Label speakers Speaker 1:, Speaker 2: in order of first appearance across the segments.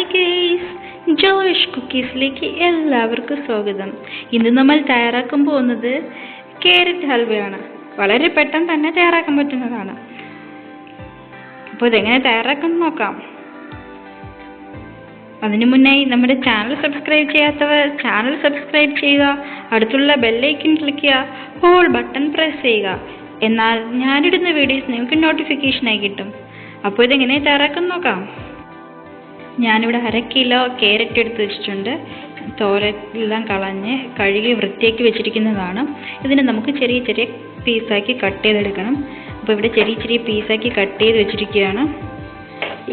Speaker 1: Hi guys, ജോയിഷ് കുക്കീസിലേക്ക് എല്ലാവർക്കും സ്വാഗതം. ഇന്ന് നമ്മൾ തയ്യാറാക്കാൻ പോകുന്നത് ക്യാരറ്റ് ഹൽവയാണ്. വളരെ പെട്ടെന്ന് തന്നെ തയ്യാറാക്കാൻ പറ്റുന്നതാണ്. അപ്പോൾ ഇതെങ്ങനെ തയ്യാറാക്കാൻ നോക്കാം. അതിനു മുന്നായി നമ്മുടെ ചാനൽ സബ്സ്ക്രൈബ് ചെയ്യാത്തവർ ചാനൽ സബ്സ്ക്രൈബ് ചെയ്യുക, അടുത്തുള്ള ബെല്ലൈക്കൺ ക്ലിക്ക് ചെയ്യുക, ഹോൾ ബട്ടൺ പ്രസ് ചെയ്യുക. എന്നാൽ ഞാനിടുന്ന വീഡിയോസ് നിങ്ങൾക്ക് നോട്ടിഫിക്കേഷനായി കിട്ടും. അപ്പോൾ ഇതെങ്ങനെ തയ്യാറാക്കാൻ നോക്കാം. ഞാനിവിടെ 1/2 കിലോ ക്യാരറ്റ് എടുത്ത് വെച്ചിട്ടുണ്ട്. തോലെല്ലാം കളഞ്ഞ് കഴുകി വൃത്തിയാക്കി വെച്ചിരിക്കുന്നതാണ്. ഇതിനെ നമുക്ക് ചെറിയ ചെറിയ പീസാക്കി കട്ട് ചെയ്തെടുക്കണം. അപ്പോൾ ഇവിടെ ചെറിയ ചെറിയ പീസാക്കി കട്ട് ചെയ്ത് വെച്ചിരിക്കുകയാണ്.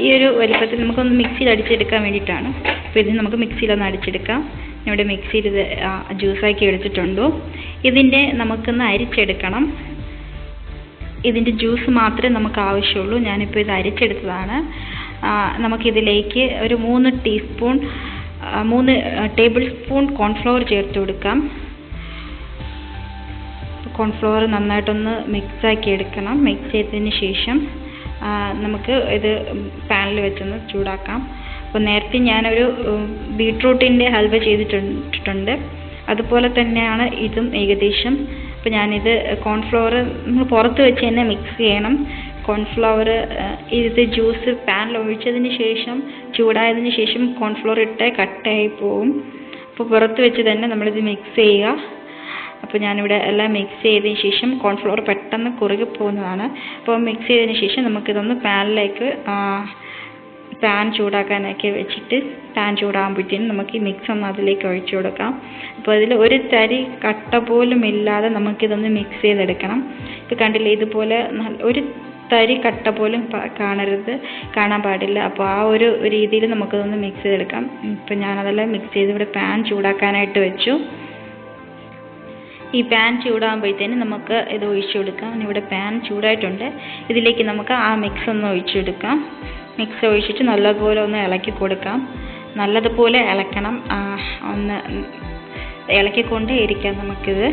Speaker 1: ഈ ഒരു വലിപ്പത്തിൽ നമുക്കൊന്ന് മിക്സിയിൽ അടിച്ചെടുക്കാൻ വേണ്ടിയിട്ടാണ്. അപ്പോൾ ഇതിന് നമുക്ക് മിക്സിയിലൊന്ന് അടിച്ചെടുക്കാം. ഇവിടെ മിക്സിയിൽ ഇത് ജ്യൂസാക്കി എടുത്തിട്ടുണ്ടോ. ഇതിൻ്റെ നമുക്കൊന്ന് അരിച്ചെടുക്കണം. ഇതിൻ്റെ ജ്യൂസ് മാത്രമേ നമുക്ക് ആവശ്യമുള്ളൂ. ഞാനിപ്പോൾ ഇത് അരിച്ചെടുത്തതാണ്. നമുക്കിതിലേക്ക് ഒരു 3 ടേബിൾ സ്പൂൺ കോൺഫ്ലവർ ചേർത്ത് കൊടുക്കാം. കോൺഫ്ലവർ നന്നായിട്ടൊന്ന് മിക്സാക്കി എടുക്കണം. മിക്സ് ചെയ്തതിന് ശേഷം നമുക്ക് ഇത് പാനിൽ വെച്ചൊന്ന് ചൂടാക്കാം. അപ്പോൾ നേരത്തെ ഞാനൊരു ബീട്രൂട്ടിൻ്റെ ഹൽവ ചെയ്തിട്ടുണ്ട്. അതുപോലെ തന്നെയാണ് ഇതും ഏകദേശം. അപ്പോൾ ഞാനിത് കോൺഫ്ലവർ നമ്മൾ പുറത്ത് വെച്ച് തന്നെ മിക്സ് ചെയ്യണം. കോൺഫ്ലവർ ഇത് ജ്യൂസ് പാനിൽ ഒഴിച്ചതിന് ശേഷം ചൂടായതിന് ശേഷം കോൺഫ്ലവർ ഇട്ട് കട്ടായി പോവും. അപ്പോൾ പുറത്ത് വെച്ച് തന്നെ നമ്മളിത് മിക്സ് ചെയ്യുക. അപ്പോൾ ഞാനിവിടെ എല്ലാം മിക്സ് ചെയ്തതിന് ശേഷം കോൺഫ്ലവർ പെട്ടെന്ന് കുറുകി പോകുന്നതാണ്. അപ്പോൾ മിക്സ് ചെയ്തതിന് ശേഷം നമുക്കിതൊന്ന് പാനിലേക്ക് പാൻ ചൂടാക്കാനൊക്കെ വെച്ചിട്ട് പാൻ ചൂടാകുമ്പോഴത്തേനും നമുക്ക് ഈ മിക്സ് ഒന്ന് അതിലേക്ക് ഒഴിച്ചു കൊടുക്കാം. അപ്പോൾ അതിൽ ഒരു തരി കട്ട പോലും ഇല്ലാതെ നമുക്കിതൊന്ന് മിക്സ് ചെയ്തെടുക്കണം. ഇപ്പോൾ കണ്ടില്ലേ, ഇതുപോലെ ഒരു തരി കട്ട പോലും കാണാൻ പാടില്ല. അപ്പോൾ ആ ഒരു രീതിയിൽ നമുക്കതൊന്ന് മിക്സ് ചെയ്തെടുക്കാം. ഇപ്പം ഞാനതെല്ലാം മിക്സ് ചെയ്ത് ഇവിടെ പാൻ ചൂടാക്കാനായിട്ട് വെച്ചു. ഈ പാൻ ചൂടാകുമ്പോഴത്തേനും നമുക്ക് ഇത് ഒഴിച്ചു കൊടുക്കാം. ഇവിടെ പാൻ ചൂടായിട്ടുണ്ട്. ഇതിലേക്ക് നമുക്ക് ആ മിക്സ് ഒന്ന് ഒഴിച്ചെടുക്കാം. മിക്സ് ഒഴിച്ചിട്ട് നല്ലതുപോലെ ഒന്ന് ഇളക്കി കൊടുക്കാം. നല്ലതുപോലെ ഇളക്കണം. ഒന്ന് ഇളക്കിക്കൊണ്ടേ ഇരിക്കാം നമുക്കിത്.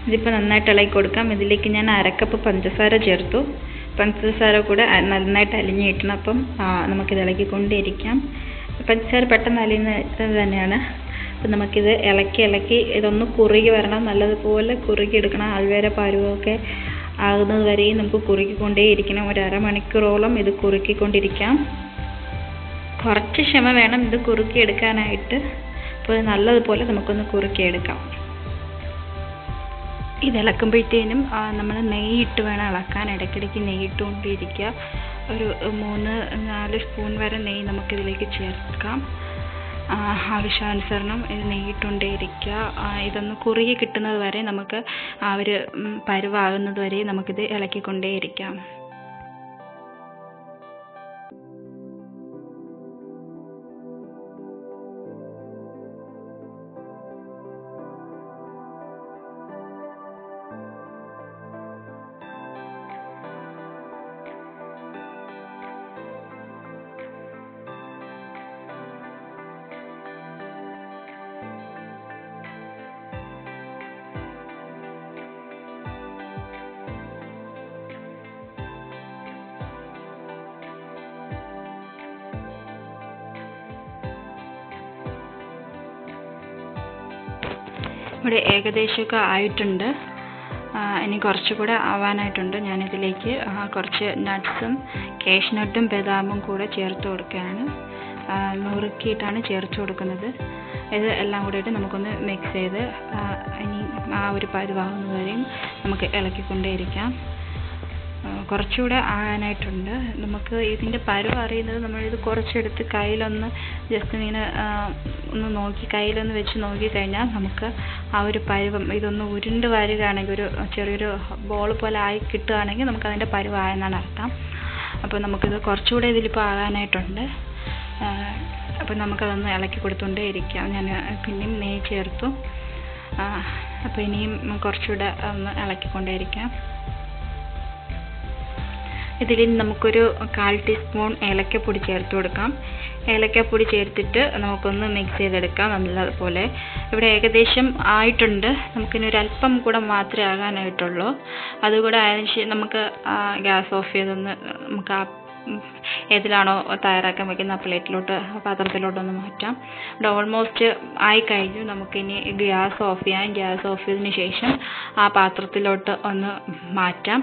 Speaker 1: ഇതിപ്പോൾ നന്നായിട്ട് ഇളക്കി കൊടുക്കാം. ഇതിലേക്ക് ഞാൻ 1/2 കപ്പ് പഞ്ചസാര ചേർത്തു. പഞ്ചസാര കൂടെ നന്നായിട്ട് അലിഞ്ഞ് കിട്ടണം. അപ്പം നമുക്കിത് ഇളക്കിക്കൊണ്ടേ ഇരിക്കാം. പഞ്ചസാര പെട്ടെന്ന് അലിയുന്നത് തന്നെയാണ്. അപ്പം നമുക്കിത് ഇളക്കി ഇതൊന്ന് കുറുകി വരണം. നല്ലതുപോലെ കുറുകി എടുക്കണം. അൽവേര പരുവമൊക്കെ ആകുന്നത് വരെയും നമുക്ക് കുറുക്കിക്കൊണ്ടേ ഇരിക്കണം. ഒരു 1/2 മണിക്കൂറോളം ഇത് കുറുക്കിക്കൊണ്ടിരിക്കാം. കുറച്ച് ക്ഷമ വേണം ഇത് കുറുക്കിയെടുക്കാനായിട്ട്. അപ്പോൾ നല്ലതുപോലെ നമുക്കൊന്ന് കുറുക്കിയെടുക്കാം. ഇത് ഇളക്കുമ്പോഴത്തേനും നമ്മൾ നെയ്യിട്ട് വേണം ഇളക്കാൻ. ഇടയ്ക്കിടയ്ക്ക് നെയ്യിട്ടുകൊണ്ടിരിക്കുക. ഒരു 3-4 സ്പൂൺ വരെ നെയ്യ് നമുക്കിതിലേക്ക് ചേർക്കാം. ആവശ്യാനുസരണം ഇത് നെയ്യിട്ടുകൊണ്ടേ ഇരിക്കുക. ഇതൊന്ന് കുറുകി കിട്ടുന്നത് വരെ നമുക്ക് ഒരു പരുവാകുന്നത് വരെ നമുക്കിത് ഇളക്കിക്കൊണ്ടേ ഇരിക്കാം. ഇവിടെ ഏകദേശമൊക്കെ ആയിട്ടുണ്ട്. ഇനി കുറച്ചുകൂടെ ആവാനായിട്ടുണ്ട്. ഞാനിതിലേക്ക് കുറച്ച് നട്ട്സും കാഷ്നട്ടും ബദാമും കൂടെ ചേർത്ത് കൊടുക്കുകയാണ്. നുറുക്കിയിട്ടാണ് ചേർത്ത് കൊടുക്കുന്നത്. ഇത് എല്ലാം കൂടെ ഇട്ട് നമുക്കൊന്ന് മിക്സ് ചെയ്ത് ഇനി ഒരു പരുവാകുന്നത് വരെയും നമുക്ക് ഇളക്കിക്കൊണ്ടേ ഇരിക്കാം. കുറച്ചുകൂടെ ആകാനായിട്ടുണ്ട്. നമുക്ക് ഇതിൻ്റെ പരുവ് അറിയുന്നത് നമ്മളിത് കുറച്ചെടുത്ത് കയ്യിലൊന്ന് ജസ്റ്റ് ഇങ്ങനെ ഒന്ന് നോക്കി കയ്യിലൊന്ന് വെച്ച് നോക്കിക്കഴിഞ്ഞാൽ നമുക്ക് ആ ഒരു പരുവം ഇതൊന്ന് ഉരുണ്ട് വരികയാണെങ്കിൽ ഒരു ചെറിയൊരു ബോൾ പോലെ ആയി കിട്ടുകയാണെങ്കിൽ നമുക്കതിൻ്റെ പരുവായെന്നാണ് അർത്ഥം. അപ്പോൾ നമുക്കിത് കുറച്ചുകൂടെ ഇതിലിപ്പോൾ ആകാനായിട്ടുണ്ട്. അപ്പോൾ നമുക്കതൊന്ന് ഇളക്കി കൊടുത്തുകൊണ്ടേ ഇരിക്കാം. ഞാൻ പിന്നെയും നെയ്യ് ചേർത്തു. അപ്പോൾ ഇനിയും കുറച്ചുകൂടെ ഒന്ന് ഇളക്കിക്കൊണ്ടേ ഇരിക്കാം. ഇതിൽ നമുക്കൊരു 1/4 ടീസ്പൂൺ ഏലക്കപ്പൊടി ചേർത്ത് കൊടുക്കാം. ഏലക്കപ്പൊടി ചേർത്തിട്ട് നമുക്കൊന്ന് മിക്സ് ചെയ്തെടുക്കാം നല്ലതുപോലെ. ഇവിടെ ഏകദേശം ആയിട്ടുണ്ട്. നമുക്കിനി ഒരു അല്പം കൂടെ മാത്രമേ ആകാനായിട്ടുള്ളൂ. അതുകൂടെ ആയതിനു ശേഷം നമുക്ക് ഗ്യാസ് ഓഫ് ചെയ്തൊന്ന് നമുക്ക് ആ ഏതിലാണോ തയ്യാറാക്കാൻ വെക്കുന്ന ആ പ്ലേറ്റിലോട്ട് പാത്രത്തിലോട്ടൊന്ന് മാറ്റാം. ഇവിടെ ഓൾമോസ്റ്റ് ആയി കഴിഞ്ഞു. നമുക്കിനി ഗ്യാസ് ഓഫ് ചെയ്യാം. ഗ്യാസ് ഓഫ് ചെയ്തതിന് ശേഷം ആ പാത്രത്തിലോട്ട് ഒന്ന് മാറ്റാം.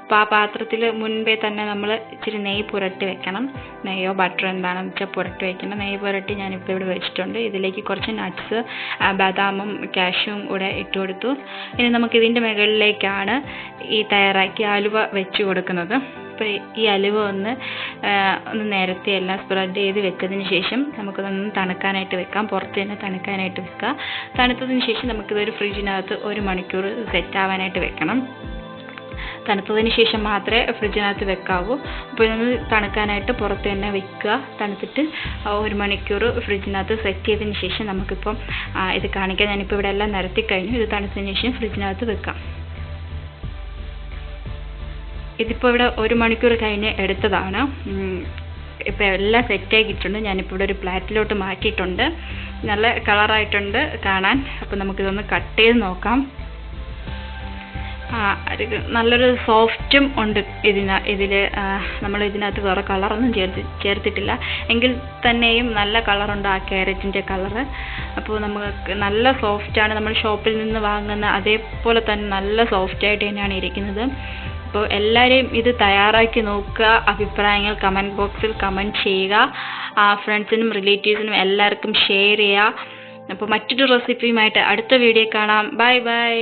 Speaker 1: അപ്പോൾ ആ പാത്രത്തിൽ മുൻപേ തന്നെ നമ്മൾ ഇച്ചിരി നെയ്യ് പുരട്ടി വെക്കണം. നെയ്യോ ബട്ടറോ എന്താണെന്ന് വെച്ചാൽ പുരട്ടി വെക്കണം. നെയ്യ് പുരട്ടി ഞാനിപ്പോൾ ഇവിടെ വെച്ചിട്ടുണ്ട്. ഇതിലേക്ക് കുറച്ച് നട്ട്സ്, ബദാമും കാഷ്യൂവും കൂടെ ഇട്ട് കൊടുത്തു. ഇനി നമുക്കിതിൻ്റെ മുകളിലേക്കാണ് ഈ തയ്യാറാക്കിയ അലുവ വെച്ച് കൊടുക്കുന്നത്. അപ്പോൾ ഈ അലുവ ഒന്ന് നേരത്തെ എല്ലാം സ്പ്രെഡ് ചെയ്ത് വെച്ചതിന് ശേഷം നമുക്കിതൊന്ന് തണുക്കാനായിട്ട് വെക്കാം. പുറത്ത് തന്നെ തണുക്കാനായിട്ട് വെക്കുക. തണുത്തതിന് ശേഷം നമുക്കിതൊരു ഫ്രിഡ്ജിനകത്ത് 1 മണിക്കൂർ സെറ്റ് ആവാനായിട്ട് വെക്കണം. തണുത്തതിന് ശേഷം മാത്രമേ ഫ്രിഡ്ജിനകത്ത് വെക്കാവൂ. അപ്പോൾ ഇതൊന്ന് തണുക്കാനായിട്ട് പുറത്ത് തന്നെ വെക്കുക. തണുത്തിട്ട് 1 മണിക്കൂർ ഫ്രിഡ്ജിനകത്ത് സെറ്റ് ചെയ്തതിന് ശേഷം നമുക്കിപ്പം ഇത് കാണിക്കാം. ഞാനിപ്പോൾ ഇവിടെ എല്ലാം നിരത്തി കഴിഞ്ഞു. ഇത് തണുത്തതിന് ശേഷം ഫ്രിഡ്ജിനകത്ത് വെക്കാം. ഇതിപ്പോൾ ഇവിടെ 1 മണിക്കൂർ കഴിഞ്ഞ് എടുത്തതാണ്. ഇപ്പോൾ എല്ലാം സെറ്റാക്കിയിട്ടുണ്ട്. ഞാനിപ്പോൾ ഇവിടെ ഒരു പ്ലേറ്റിലോട്ട് മാറ്റിയിട്ടുണ്ട്. നല്ല കളറായിട്ടുണ്ട് കാണാൻ. അപ്പോൾ നമുക്കിതൊന്ന് കട്ട് ചെയ്ത് നോക്കാം. നല്ലൊരു സോഫ്റ്റും ഉണ്ട് ഇതിൽ. നമ്മൾ ഇതിനകത്ത് വേറെ കളറൊന്നും ചേർത്തിട്ടില്ല. എങ്കിൽ തന്നെയും നല്ല കളറുണ്ട് ആ ക്യാരറ്റിൻ്റെ കളറ്. അപ്പോൾ നമുക്ക് നല്ല സോഫ്റ്റാണ്. നമ്മൾ ഷോപ്പിൽ നിന്ന് വാങ്ങുന്ന അതേപോലെ തന്നെ നല്ല സോഫ്റ്റായിട്ട് തന്നെയാണ് ഇരിക്കുന്നത്. അപ്പോൾ എല്ലാവരെയും ഇത് തയ്യാറാക്കി നോക്കുക. അഭിപ്രായങ്ങൾ കമൻറ്റ് ബോക്സിൽ കമൻറ്റ് ചെയ്യുക. ഫ്രണ്ട്സിനും റിലേറ്റീവ്സിനും എല്ലാവർക്കും ഷെയർ ചെയ്യുക. അപ്പോൾ മറ്റൊരു റെസിപ്പിയുമായിട്ട് അടുത്ത വീഡിയോ കാണാം. Bye bye.